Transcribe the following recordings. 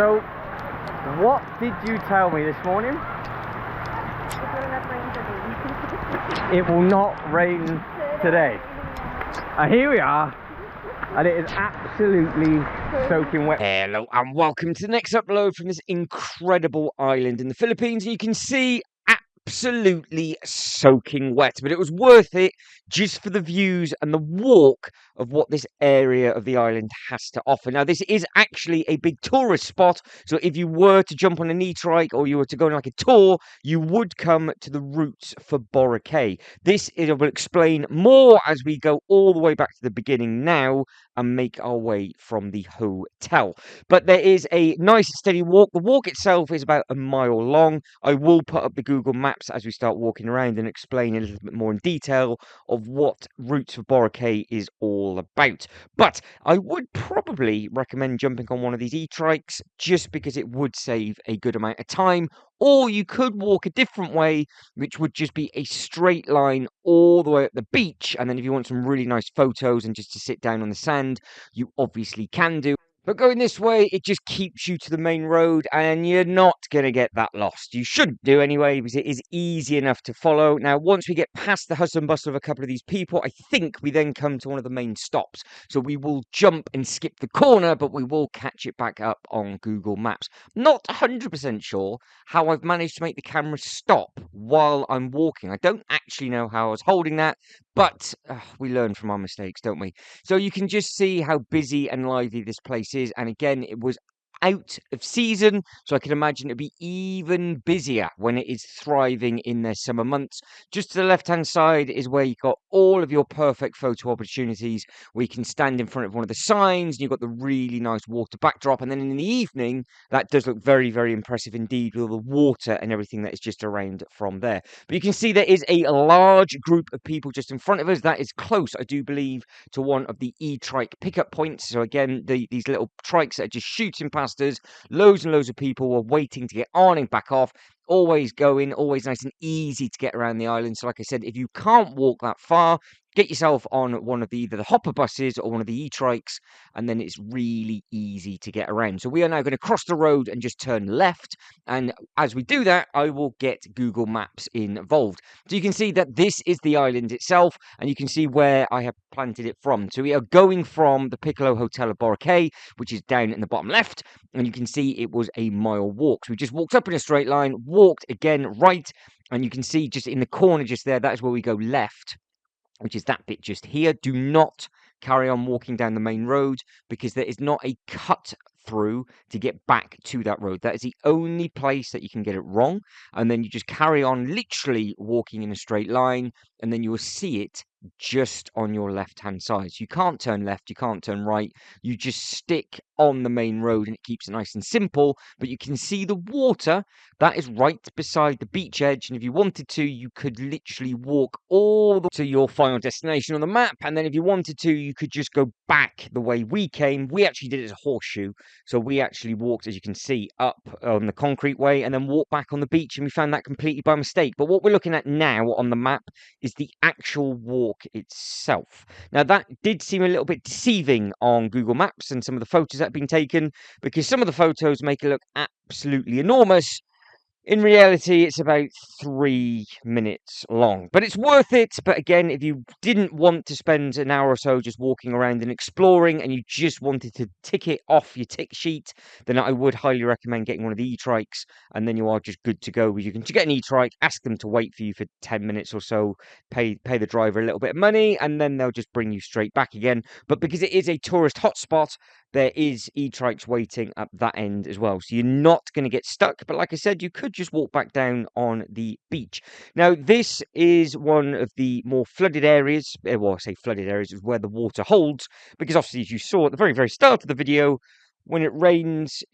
So, what did you tell me this morning? It will not rain today. And here we are, and it is absolutely soaking wet. Hello, and welcome to the next upload from this incredible island in the Philippines. You can see absolutely soaking wet, but it was worth it just for the views and the walk of what this area of the island has to offer. Now, this is actually a big tourist spot, so if you were to jump on an e-trike or you were to go on like a tour, you would come to the routes for Boracay. This is, I will explain more as we go all the way back to the beginning now and make our way from the hotel. But there is a nice steady walk. The walk itself is about a mile long. I will put up the Google Maps as we start walking around and explain a little bit more in detail of what Routes for Boracay is all about. But I would probably recommend jumping on one of these e-trikes just because it would save a good amount of time. Or you could walk a different way, which would just be a straight line all the way up the beach. And then if you want some really nice photos and just to sit down on the sand, you obviously can do. But going this way, it just keeps you to the main road and you're not going to get that lost. You shouldn't do anyway, because it is easy enough to follow. Now, once we get past the hustle and bustle of a couple of these people, I think we then come to one of the main stops. So we will jump and skip the corner, but we will catch it back up on Google Maps. Not 100% sure how I've managed to make the camera stop while I'm walking. I don't actually know how I was holding that, but we learn from our mistakes, don't we? So you can just see how busy and lively this place is. And again, it was out of season, so I can imagine it'd be even busier when it is thriving in their summer months. Just to the left-hand side is where you've got all of your perfect photo opportunities, where you can stand in front of one of the signs, and you've got the really nice water backdrop. And then in the evening, that does look very, very impressive indeed, with all the water and everything that is just around from there. But you can see there is a large group of people just in front of us. That is close, I do believe, to one of the e-trike pickup points. So again, these little trikes that are just shooting past us. Loads and loads of people were waiting to get on and back off. Always going, always nice and easy to get around the island. So like I said, if you can't walk that far, get yourself on one of either the hopper buses or one of the e-trikes, and then it's really easy to get around. So we are now going to cross the road and just turn left. And as we do that, I will get Google Maps involved. So you can see that this is the island itself, and you can see where I have planted it from. So we are going from the Piccolo Hotel of Boracay, which is down in the bottom left, and you can see it was a mile walk. So we just walked up in a straight line, walked again right, and you can see just in the corner just there, that is where we go left, which is that bit just here. Do not carry on walking down the main road because there is not a cut through to get back to that road. That is the only place that you can get it wrong. And then you just carry on literally walking in a straight line, and then you will see it just on your left-hand side. So you can't turn left, you can't turn right. You just stick on the main road and it keeps it nice and simple. But you can see the water that is right beside the beach edge, and if you wanted to, you could literally walk all the way to your final destination on the map. And then if you wanted to, you could just go back the way we came. We actually did it as a horseshoe, so we actually walked, as you can see, up on the concrete way and then walked back on the beach, and we found that completely by mistake. But what we're looking at now on the map is the actual walk itself. Now, that did seem a little bit deceiving on Google Maps and some of the photos that have been taken, because some of the photos make it look absolutely enormous. In reality, it's about 3 minutes long, but it's worth it. But again, if you didn't want to spend an hour or so just walking around and exploring, and you just wanted to tick it off your tick sheet, then I would highly recommend getting one of the e-trikes, and then you are just good to go. You can get an e-trike, ask them to wait for you for 10 minutes or so, pay the driver a little bit of money, and then they'll just bring you straight back again. But because it is a tourist hotspot, there is e-trikes waiting at that end as well. So you're not going to get stuck. But like I said, you could just walk back down on the beach. Now, this is one of the more flooded areas. Well, I say flooded areas is where the water holds. Because obviously, as you saw at the very, very start of the video, when it rains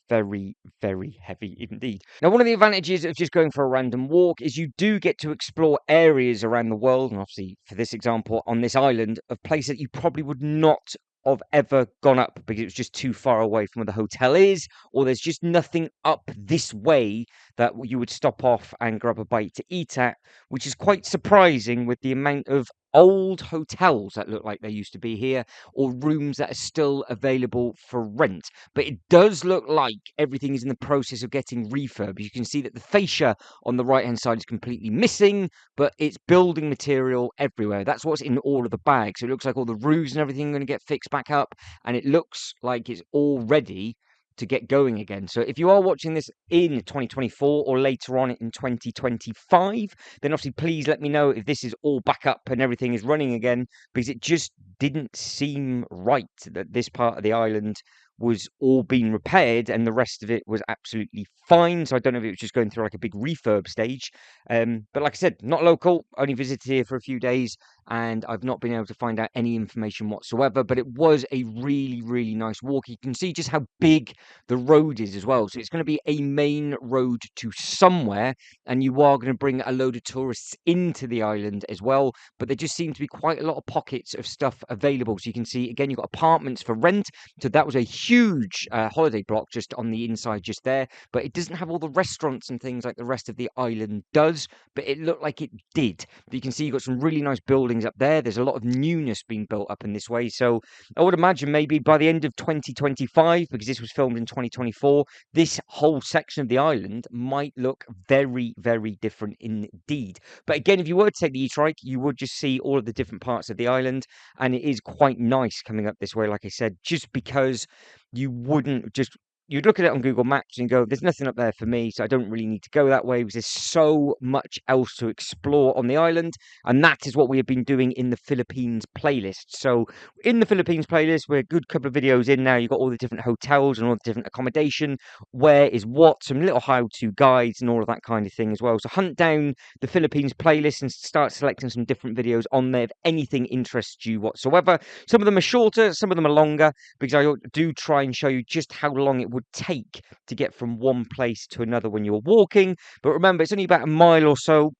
very, very heavy indeed. Now, one of the advantages of just going for a random walk is you do get to explore areas around the world. And obviously, for this example, on this island, of places that you probably would not have ever gone up because it was just too far away from where the hotel is, or there's just nothing up this way that you would stop off and grab a bite to eat at, which is quite surprising with the amount of old hotels that look like they used to be here, or rooms that are still available for rent. But it does look like everything is in the process of getting refurbed. You can see that the fascia on the right hand side is completely missing, but it's building material everywhere. That's what's in all of the bags. So it looks like all the roofs and everything are going to get fixed back up, and it looks like it's all ready to get going again. So if you are watching this in 2024 or later on in 2025, then obviously please let me know if this is all back up and everything is running again, because it just didn't seem right that this part of the island was all being repaired and the rest of it was absolutely fine. So I don't know if it was just going through like a big refurb stage. But like I said, not local, only visited here for a few days, and I've not been able to find out any information whatsoever. But it was a really, really nice walk. You can see just how big the road is as well. So it's going to be a main road to somewhere, and you are going to bring a load of tourists into the island as well. But there just seem to be quite a lot of pockets of stuff available. So you can see, again, you've got apartments for rent. So that was a huge holiday block just on the inside just there. But it doesn't have all the restaurants and things like the rest of the island does, but it looked like it did. But you can see you've got some really nice buildings up there. There's a lot of newness being built up in this way. So I would imagine maybe by the end of 2025, because this was filmed in 2024, this whole section of the island might look very, very different indeed. But again, if you were to take the e-trike, you would just see all of the different parts of the island, and it is quite nice coming up this way, like I said, just because you wouldn't just you'd look at it on Google Maps and go, there's nothing up there for me, so I don't really need to go that way, because there's so much else to explore on the island. And that is what we have been doing in the Philippines playlist. So in the Philippines playlist, we're a good couple of videos in now. You've got all the different hotels and all the different accommodation, where is what, some little how-to guides and all of that kind of thing as well. So hunt down the Philippines playlist and start selecting some different videos on there if anything interests you whatsoever. Some of them are shorter, some of them are longer, because I do try and show you just how long it would take to get from one place to another when you're walking. But remember, it's only about a mile or so,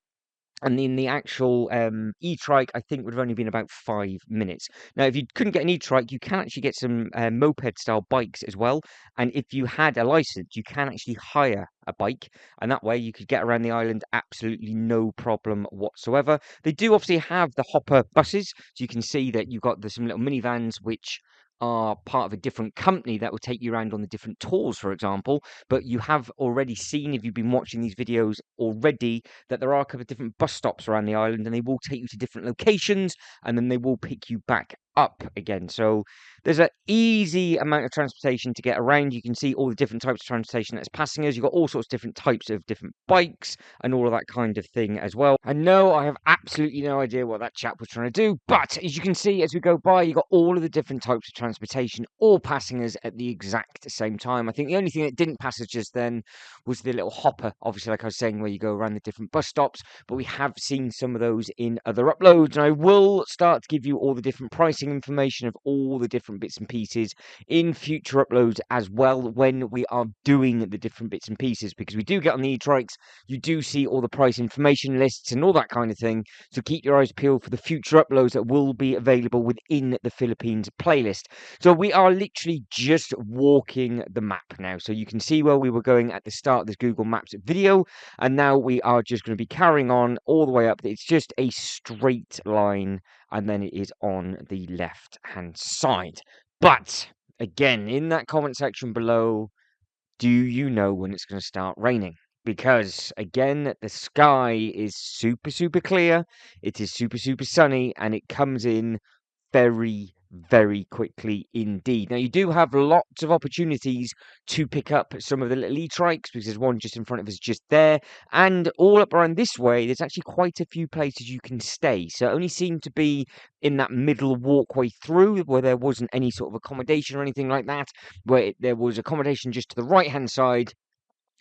and in the actual e-trike, I think would have only been about 5 minutes. Now, if you couldn't get an e-trike, you can actually get some moped-style bikes as well. And if you had a license, you can actually hire a bike, and that way you could get around the island absolutely no problem whatsoever. They do obviously have the hopper buses, so you can see that you've got some little minivans which are part of a different company that will take you around on the different tours, for example. But you have already seen, if you've been watching these videos already, that there are a couple of different bus stops around the island, and they will take you to different locations, and then they will pick you back up again. So there's an easy amount of transportation to get around. You can see all the different types of transportation that's passing us. You've got all sorts of different types of different bikes and all of that kind of thing as well. And no, I have absolutely no idea what that chap was trying to do, but as you can see as we go by, you've got all of the different types of transportation all passing us at the exact same time. I think the only thing that didn't pass us just then was the little hopper, obviously, like I was saying, where you go around the different bus stops, but we have seen some of those in other uploads, and I will start to give you all the different pricing information of all the different bits and pieces in future uploads as well, when we are doing the different bits and pieces, because we do get on the e-trikes, you do see all the price information lists and all that kind of thing. So keep your eyes peeled for the future uploads that will be available within the Philippines playlist. So we are literally just walking the map now, so you can see where we were going at the start of this Google Maps video, and now we are just going to be carrying on all the way up. It's just a straight line, and then it is on the left hand side. But again, in that comment section below, do you know when it's going to start raining? Because again, the sky is super, super clear. It is super, super sunny, and it comes in very, very quickly indeed. Now, you do have lots of opportunities to pick up some of the little e-trikes, because there's one just in front of us just there, and all up around this way there's actually quite a few places you can stay. So it only seemed to be in that middle walkway through where there wasn't any sort of accommodation or anything like that, where there was accommodation just to the right hand side.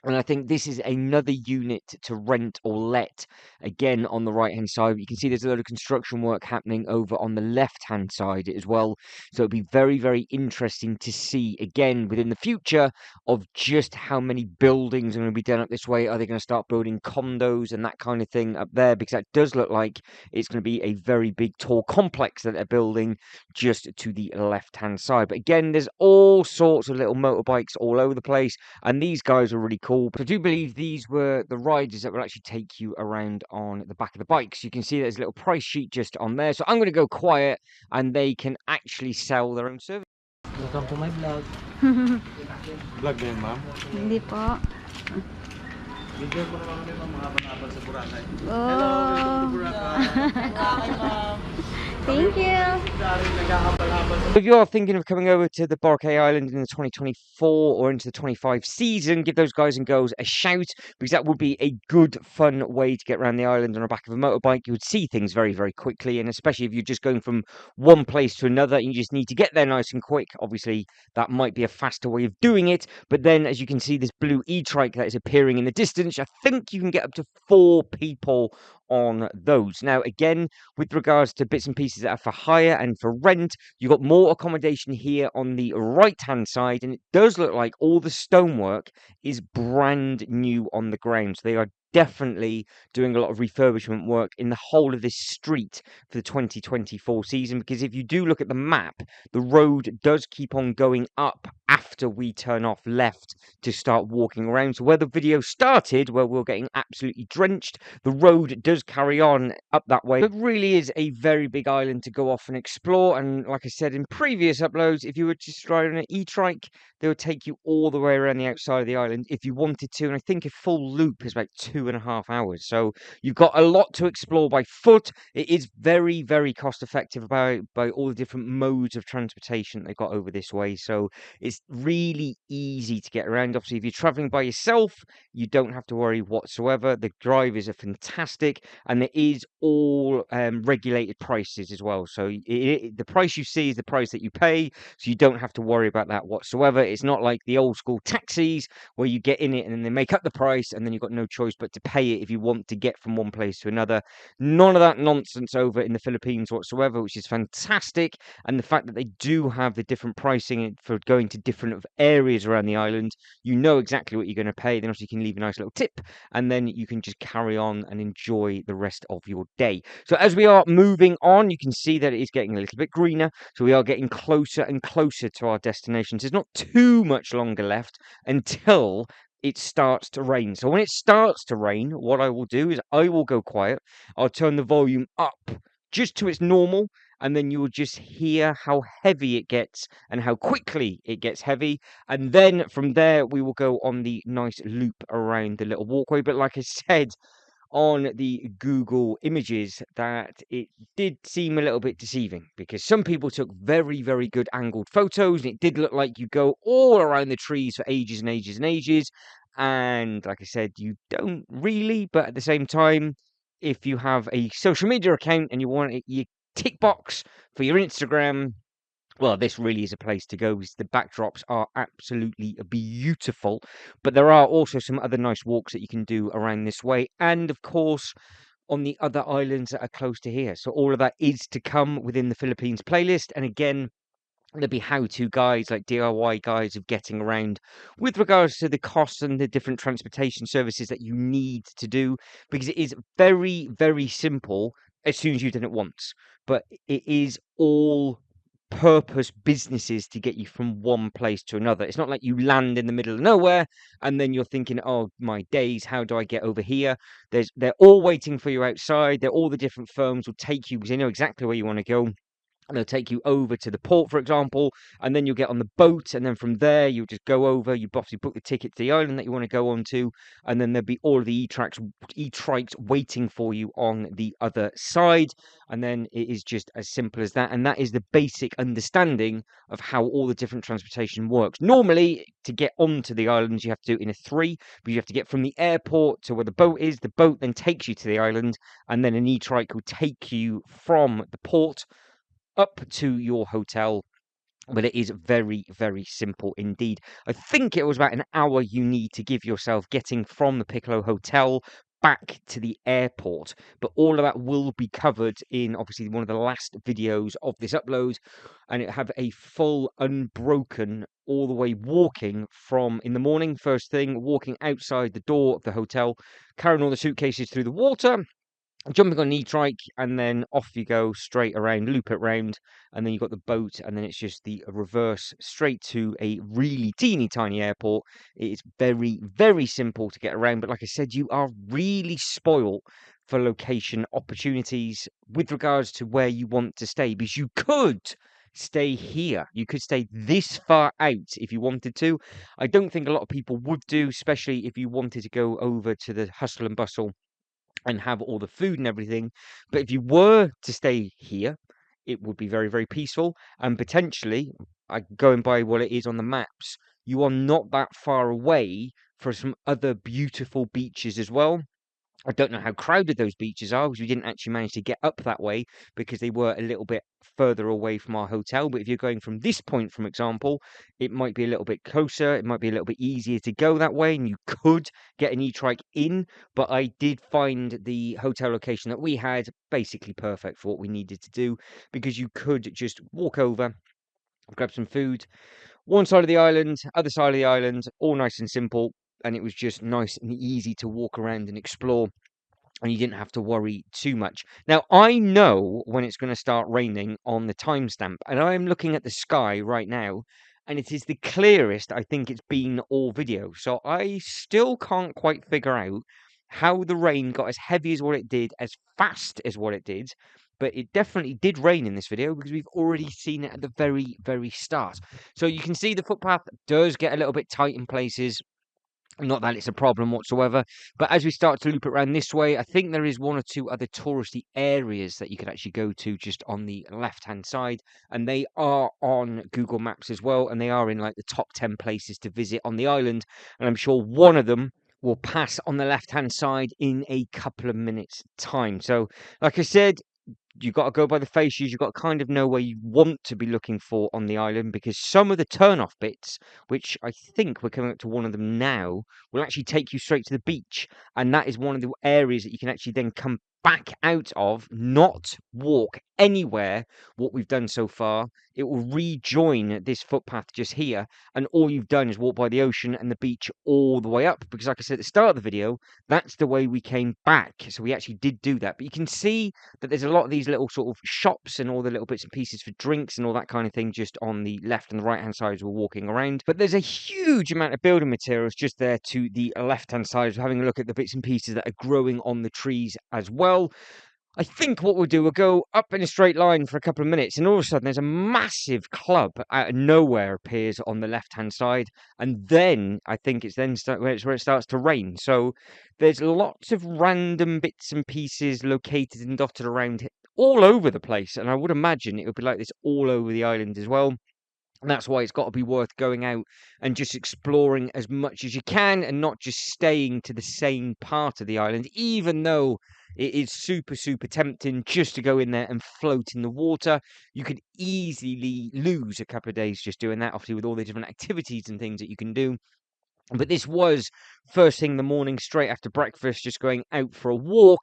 And I think this is another unit to rent or let, again on the right hand side. You can see there's a lot of construction work happening over on the left hand side as well. So it'll be very, very interesting to see again within the future of just how many buildings are going to be done up this way. Are they going to start building condos and that kind of thing up there? Because that does look like it's going to be a very big tall complex that they're building just to the left hand side. But again, there's all sorts of little motorbikes all over the place, and these guys are really cool. cool. But I do believe these were the riders that will actually take you around on the back of the bike. So you can see there's a little price sheet just on there. So I'm going to go quiet and they can actually sell their own service. Welcome to my vlog. Vlog din, ma'am? Hindi po. Video mo naman kami mga habal sa Boracay. Oh. Hello, welcome to Boracay. Hi, ma'am. Thank you. If you are thinking of coming over to the Boracay Island in the 2024 or into the 25 season, give those guys and girls a shout, because that would be a good, fun way to get around the island on the back of a motorbike. You would see things very, very quickly, and especially if you're just going from one place to another, you just need to get there nice and quick. Obviously, that might be a faster way of doing it, but then, as you can see, this blue e-trike that is appearing in the distance, I think you can get up to 4 people on those. Now, again, with regards to bits and pieces that are for hire and for rent, you've got more accommodation here on the right-hand side, and it does look like all the stonework is brand new on the ground. So they are definitely doing a lot of refurbishment work in the whole of this street for the 2024 season, because if you do look at the map, the road does keep on going up after we turn off left to start walking around. So where the video started, where we're getting absolutely drenched, the road does carry on up that way. It really is a very big island to go off and explore, and like I said in previous uploads, if you were just riding an e-trike, they would take you all the way around the outside of the island if you wanted to, and I think a full loop is about 2.5 hours. So you've got a lot to explore by foot. It is very, very cost effective by all the different modes of transportation they've got over this way. So it's really easy to get around. Obviously, if you're traveling by yourself, you don't have to worry whatsoever. The drivers are fantastic, and there is all regulated prices as well. So the price you see is the price that you pay, so you don't have to worry about that whatsoever. It's not like the old school taxis where you get in it and then they make up the price and then you've got no choice but to pay it if you want to get from one place to another. None of that nonsense over in the Philippines whatsoever, which is fantastic. And the fact that they do have the different pricing for going to different areas around the island, you know exactly what you're going to pay. Then also you can leave a nice little tip, and then you can just carry on and enjoy the rest of your day. So as we are moving on, you can see that it is getting a little bit greener. So we are getting closer and closer to our destinations. There's not too much longer left until it starts to rain. So when it starts to rain, what I will do is I will go quiet. I'll turn the volume up just to its normal, and then you will just hear how heavy it gets and how quickly it gets heavy. And then from there, we will go on the nice loop around the little walkway. But like I said, on the Google images, that it did seem a little bit deceiving, because some people took very, very good angled photos, and it did look like you go all around the trees for ages and ages and ages. And like I said, you don't really, but at the same time, if you have a social media account and you want your tick box for your Instagram, well, this really is a place to go, because the backdrops are absolutely beautiful. But there are also some other nice walks that you can do around this way, and of course on the other islands that are close to here. So all of that is to come within the Philippines playlist. And again, there'll be how-to guides, like DIY guides of getting around with regards to the costs and the different transportation services that you need to do, because it is very, very simple as soon as you've done it once. But it is all purpose businesses to get you from one place to another. It's not like you land in the middle of nowhere and then you're thinking, oh my days, how do I get over here? They're all waiting for you outside. They're all the different firms will take you because they know exactly where you want to go. And they'll take you over to the port, for example, and then you'll get on the boat, and then from there you'll just go over. You obviously book the ticket to the island that you want to go on to, and then there'll be all of the e-trikes waiting for you on the other side. And then it is just as simple as that. And that is the basic understanding of how all the different transportation works. Normally, to get onto the islands, you have to do it in a 3, but you have to get from the airport to where the boat is. The boat then takes you to the island, and then an e-trike will take you from the port up to your hotel. But it is very, very simple indeed. I think it was about an hour you need to give yourself getting from the Piccolo Hotel back to the airport. But all of that will be covered in obviously one of the last videos of this upload, and it have a full unbroken all the way walking from in the morning, first thing, walking outside the door of the hotel, carrying all the suitcases through the water, jumping on an e-trike, and then off you go straight around, loop it round, and then you've got the boat, and then it's just the reverse straight to a really teeny tiny airport. It is very, very simple to get around, but like I said, you are really spoilt for location opportunities with regards to where you want to stay, because you could stay here. You could stay this far out if you wanted to. I don't think a lot of people would do, especially if you wanted to go over to the hustle and bustle and have all the food and everything. But if you were to stay here, it would be very, very peaceful. And potentially, going by what it is on the maps, you are not that far away for some other beautiful beaches as well. I don't know how crowded those beaches are, because we didn't actually manage to get up that way because they were a little bit further away from our hotel. But if you're going from this point, for example, it might be a little bit closer. It might be a little bit easier to go that way, and you could get an e-trike in. But I did find the hotel location that we had basically perfect for what we needed to do, because you could just walk over, grab some food, one side of the island, other side of the island, all nice and simple. And it was just nice and easy to walk around and explore, and you didn't have to worry too much. Now, I know when it's going to start raining on the timestamp, and I'm looking at the sky right now, and it is the clearest I think it's been all video. So I still can't quite figure out how the rain got as heavy as what it did, as fast as what it did. But it definitely did rain in this video, because we've already seen it at the very, very start. So you can see the footpath does get a little bit tight in places. Not that it's a problem whatsoever, but as we start to loop it around this way, I think there is one or two other touristy areas that you could actually go to just on the left-hand side, and they are on Google Maps as well, and they are in like the top 10 places to visit on the island, and I'm sure one of them will pass on the left-hand side in a couple of minutes' time. So, like I said, you've got to go by the faces. You've got to kind of know where you want to be looking for on the island, because some of the turn-off bits, which I think we're coming up to one of them now, will actually take you straight to the beach. And that is one of the areas that you can actually then come back out of, not walk anywhere what we've done so far. It will rejoin this footpath just here, and all you've done is walk by the ocean and the beach all the way up, because like I said at the start of the video, that's the way we came back. So we actually did do that. But you can see that there's a lot of these little sort of shops and all the little bits and pieces for drinks and all that kind of thing just on the left and the right hand side as we're walking around. But there's a huge amount of building materials just there to the left hand side, having a look at the bits and pieces that are growing on the trees as well. I think what we'll do, we'll go up in a straight line for a couple of minutes, and all of a sudden there's a massive club out of nowhere appears on the left-hand side, and then I think it's then where it starts to rain. So there's lots of random bits and pieces located and dotted around all over the place, and I would imagine it would be like this all over the island as well. And that's why it's got to be worth going out and just exploring as much as you can, and not just staying to the same part of the island, even though it is super, super tempting just to go in there and float in the water. You could easily lose a couple of days just doing that, obviously, with all the different activities and things that you can do. But this was first thing in the morning, straight after breakfast, just going out for a walk.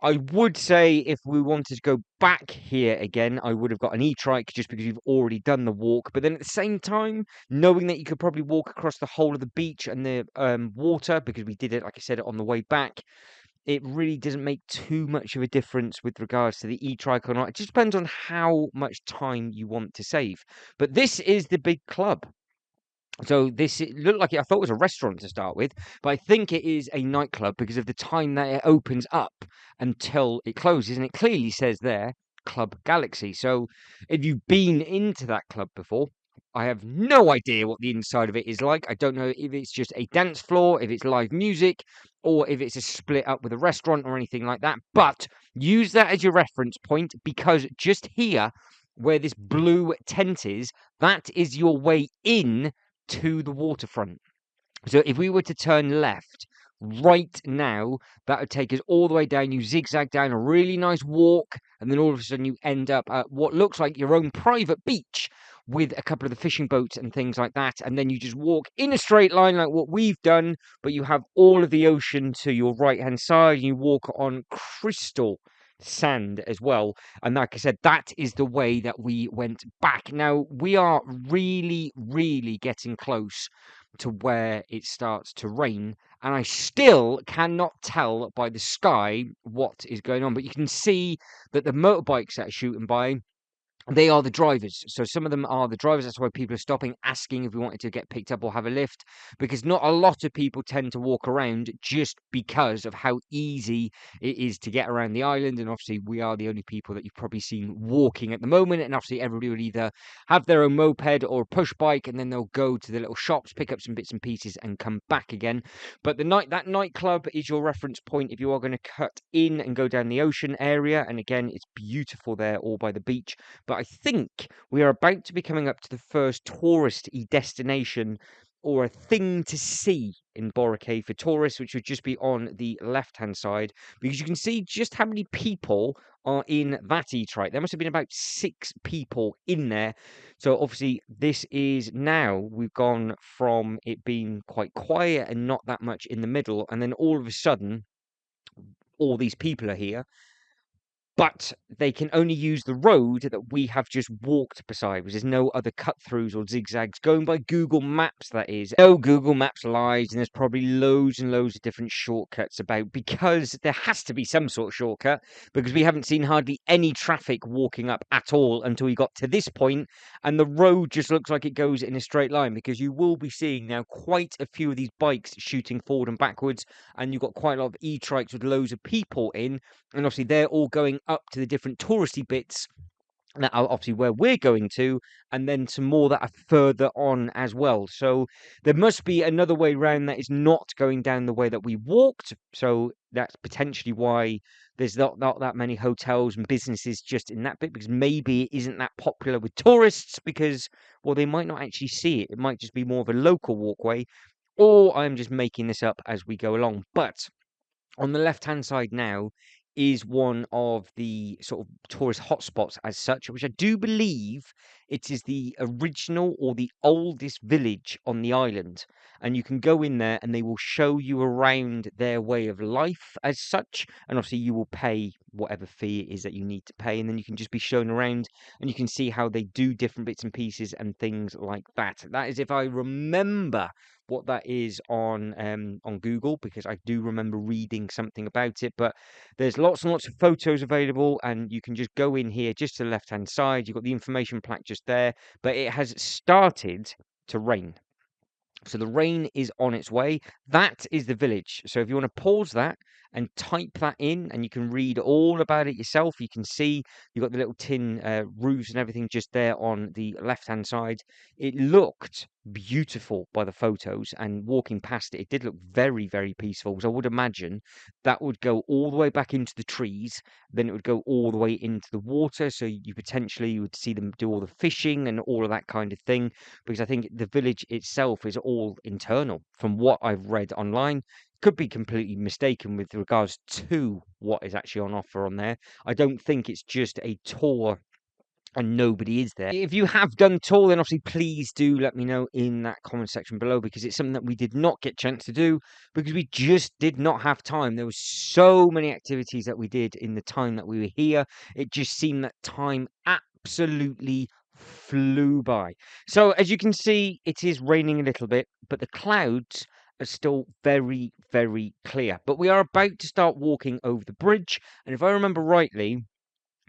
I would say if we wanted to go back here again, I would have got an e-trike, just because you've already done the walk. But then at the same time, knowing that you could probably walk across the whole of the beach and the water, because we did it, like I said, on the way back, it really doesn't make too much of a difference with regards to the e-trike or not. It just depends on how much time you want to save. But this is the big club. So this, it looked like I thought it was a restaurant to start with, but I think it is a nightclub because of the time that it opens up until it closes, and it clearly says there, Club Galaxy. So if you've been into that club before, I have no idea what the inside of it is like. I don't know if it's just a dance floor, if it's live music, or if it's a split up with a restaurant or anything like that. But use that as your reference point, because just here, where this blue tent is, that is your way in to the waterfront. So if we were to turn left right now, that would take us all the way down. You zigzag down a really nice walk, and then all of a sudden you end up at what looks like your own private beach with a couple of the fishing boats and things like that. And then you just walk in a straight line like what we've done, but you have all of the ocean to your right hand side, and you walk on crystal sand as well. And like I said, that is the way that we went back. Now we are really, really getting close to where it starts to rain, and I still cannot tell by the sky what is going on. But you can see that the motorbikes that are shooting by, they are the drivers. So some of them are the drivers. That's why people are stopping, asking if we wanted to get picked up or have a lift, because not a lot of people tend to walk around just because of how easy it is to get around the island. And obviously, we are the only people that you've probably seen walking at the moment. And obviously, everybody will either have their own moped or a push bike, and then they'll go to the little shops, pick up some bits and pieces, and come back again. But that nightclub is your reference point if you are going to cut in and go down the ocean area. And again, it's beautiful there, all by the beach. But I think we are about to be coming up to the first touristy destination or a thing to see in Boracay for tourists, which would just be on the left-hand side, because you can see just how many people are in that eat-right. There must have been about 6 people in there. So obviously this is now, we've gone from it being quite quiet and not that much in the middle, and then all of a sudden, all these people are here. But they can only use the road that we have just walked beside, because there's no other cut-throughs or zigzags. Going by Google Maps, that is. No, Google Maps lies, and there's probably loads and loads of different shortcuts about, because there has to be some sort of shortcut, because we haven't seen hardly any traffic walking up at all until we got to this point, and the road just looks like it goes in a straight line, because you will be seeing now quite a few of these bikes shooting forward and backwards, and you've got quite a lot of e-trikes with loads of people in, and obviously they're all going up to the different touristy bits that are obviously where we're going to, and then some more that are further on as well. So there must be another way round that is not going down the way that we walked. So that's potentially why there's not that many hotels and businesses just in that bit, because maybe it isn't that popular with tourists, because, well, they might not actually see it. It might just be more of a local walkway, or I'm just making this up as we go along. But on the left-hand side now is one of the sort of tourist hotspots as such, which I do believe it is the original or the oldest village on the island. And you can go in there and they will show you around their way of life as such. And obviously you will pay whatever fee it is that you need to pay. And then you can just be shown around and you can see how they do different bits and pieces and things like that. That is, if I remember what that is on Google, because I do remember reading something about it. But there's lots and lots of photos available, and you can just go in here just to the left hand side. You've got the information plaque just there, but it has started to rain. So the rain is on its way. That is the village. So if you want to pause that and type that in, and you can read all about it yourself, you can see you've got the little tin roofs and everything just there on the left-hand side. It looked beautiful by the photos, and walking past it, it did look very, very peaceful. So I would imagine that would go all the way back into the trees, then it would go all the way into the water. So you potentially would see them do all the fishing and all of that kind of thing, because I think the village itself is all internal from what I've read online. Could be completely mistaken with regards to what is actually on offer on there. I don't think it's just a tour and nobody is there. If you have done tour, then obviously please do let me know in that comment section below, because it's something that we did not get a chance to do because we just did not have time. There were so many activities that we did in the time that we were here. It just seemed that time absolutely flew by. So as you can see, it is raining a little bit, but the clouds are still very, very clear. But we are about to start walking over the bridge, and if I remember rightly,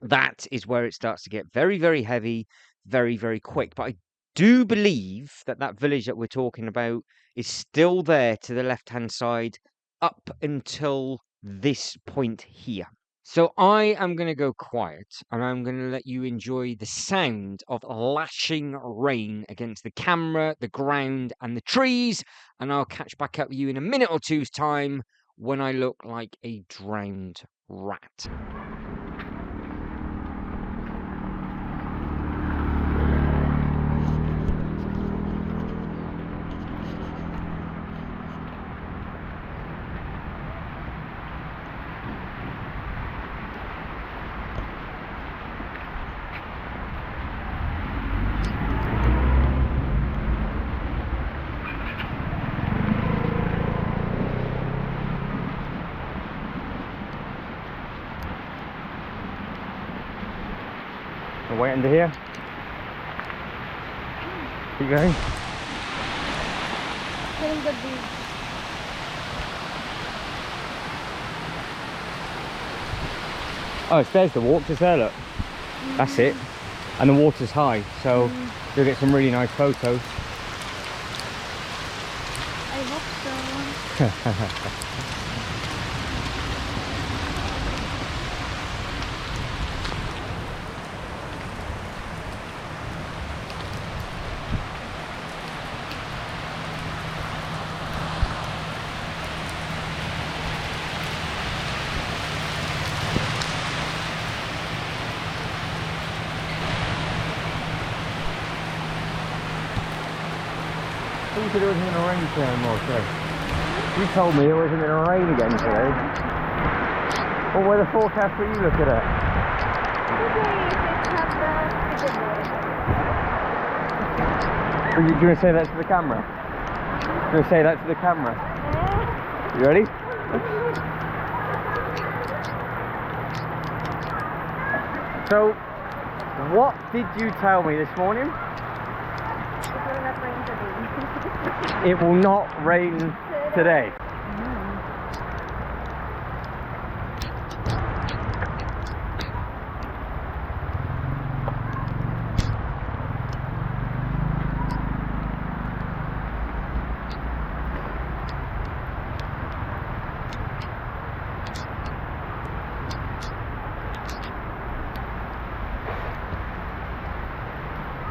that is where it starts to get very, very heavy, very, very quick. But I do believe that that village that we're talking about is still there to the left-hand side up until this point here. So I am going to go quiet, and I'm going to let you enjoy the sound of lashing rain against the camera, the ground, and the trees. And I'll catch back up with you in a minute or two's time when I look like a drowned rat. Wait under here. Keep going. on the beach. Oh, there's the walk, just there, look. That's it. And the water's high, so you'll get some really nice photos. I hope so. You said it wasn't going to rain today anymore today. You told me it wasn't going to rain again today. What weather forecast were you looking at? Do you want to say that to the camera? Do you want to say that to the camera? You ready? So, what did you tell me this morning? It will not rain today.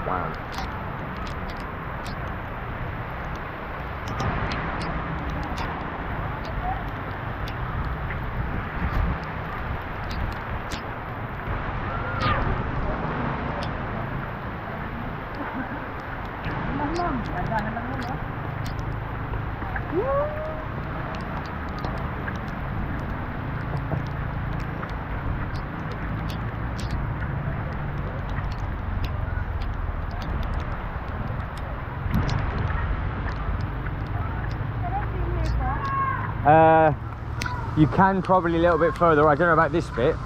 Wow. You can probably a little bit further. I don't know about this bit.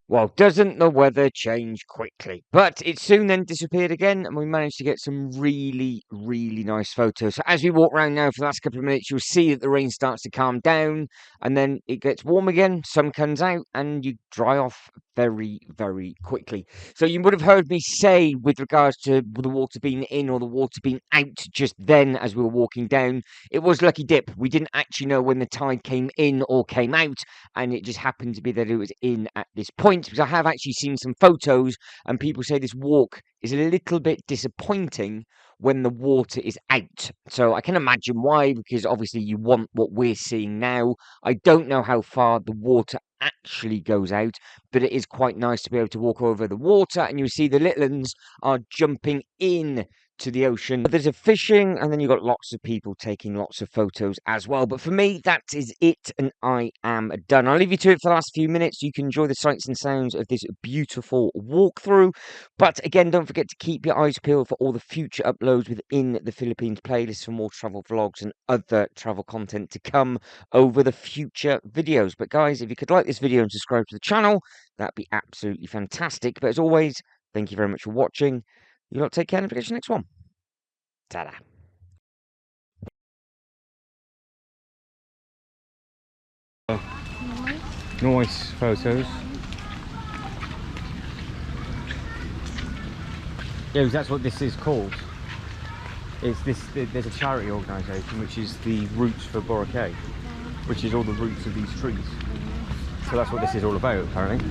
Well, doesn't the weather change quickly? But it soon then disappeared again, and we managed to get some really, really nice photos. So as we walk around now for the last couple of minutes, you'll see that the rain starts to calm down, and then it gets warm again, sun comes out, and you dry off very, very quickly. So you would have heard me say with regards to the water being in or the water being out just then as we were walking down, it was lucky dip. We didn't actually know when the tide came in or came out, and it just happened to be that it was in at this point, because I have actually seen some photos and people say this walk is a little bit disappointing when the water is out. So I can imagine why, because obviously you want what we're seeing now. I don't know how far the water actually goes out, but it is quite nice to be able to walk over the water and you see the little ones are jumping in to the ocean. There's a fishing, and then you've got lots of people taking lots of photos as well. But for me, that is it, and I am done. I'll leave you to it for the last few minutes. You can enjoy the sights and sounds of this beautiful walkthrough. But again, don't forget to keep your eyes peeled for all the future uploads within the Philippines playlist for more travel vlogs and other travel content to come over the future videos. But guys, if you could like this video and subscribe to the channel, that'd be absolutely fantastic. But as always, thank you very much for watching. You lot take care and I'll catch you next one. Ta-da. Nice photos. Yeah, because that's what this is called. It's this. There's a charity organisation which is the Roots for Boracay, which is all the roots of these trees. So that's what this is all about, apparently.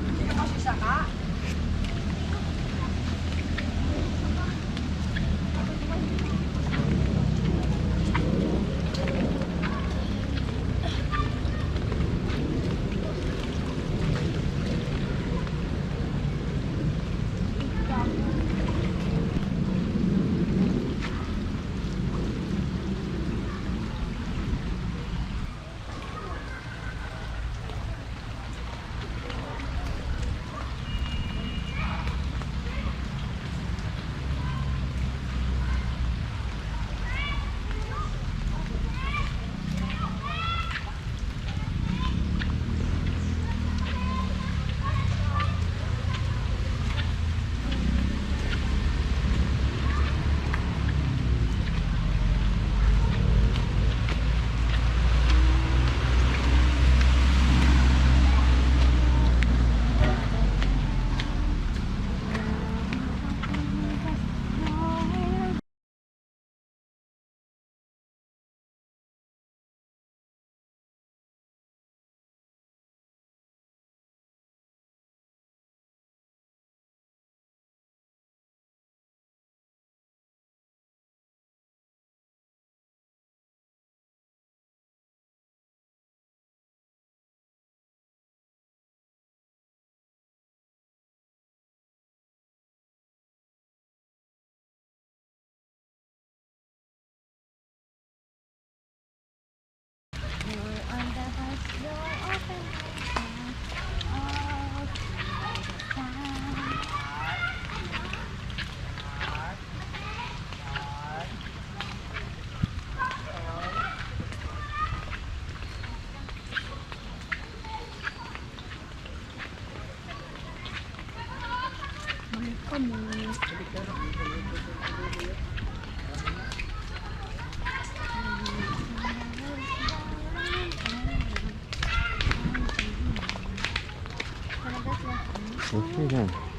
Okay then.